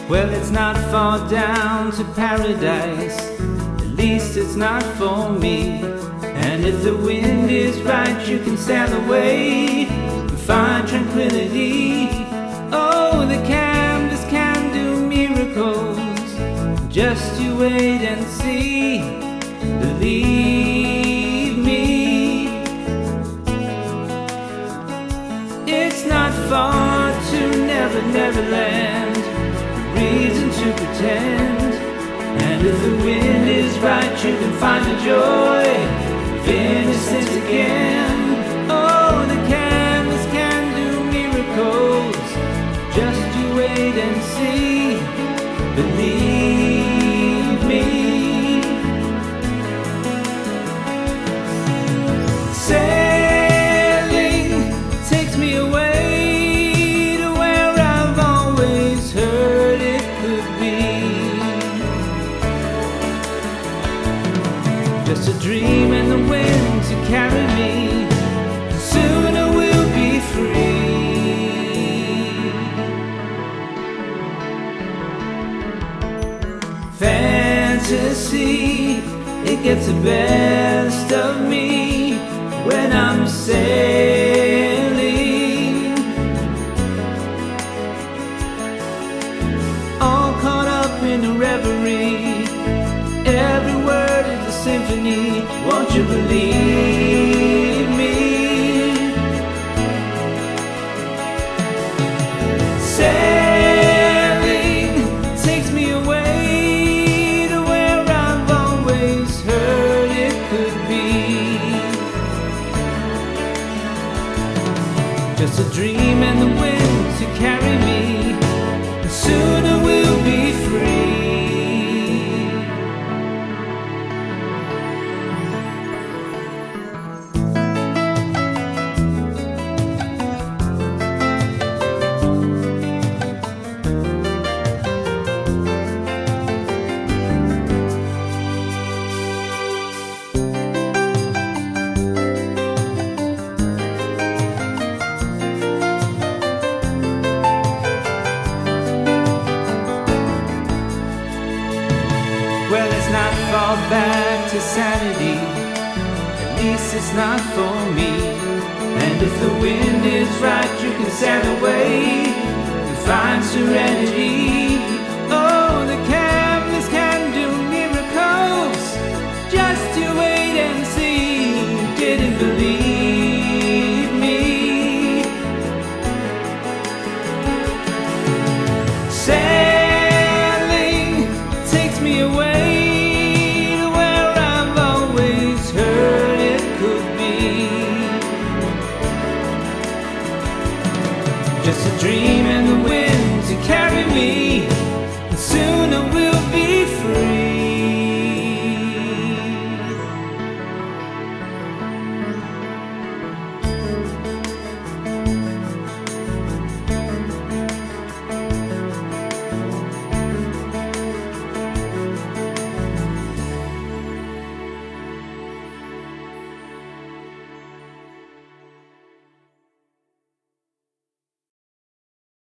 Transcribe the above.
Well, it's not far down to paradise, at least it's not for me. And if the wind is right, you can sail away and find tranquility. Oh, the canvas can do miracles, just you wait and see. Believe me, it's not far to Never, Neverland, reason to pretend. And if the wind is right, you can find the joy of innocence again. Oh, the canvas can do miracles, just you wait and see. Believe me. Sailing takes me away to where I've always heard it could be. Just a dream in the wind to carry me. Soon I will be free. Fantasy, it gets the best of me when I'm sailing, all caught up in a reverie. Every word is a symphony. Won't you believe me? Sailing takes me away to where I've always heard it could be. Just a dream in the wind to carry me, and soon I will be free. Well, it's not far back to sanity, at least it's not for me. And if the wind is right, you can sail away and find serenity. Oh, the canvas can do miracles, just you wait and see. Didn't believe me. Sailing takes me away to where I've always heard it could be. Just a dream in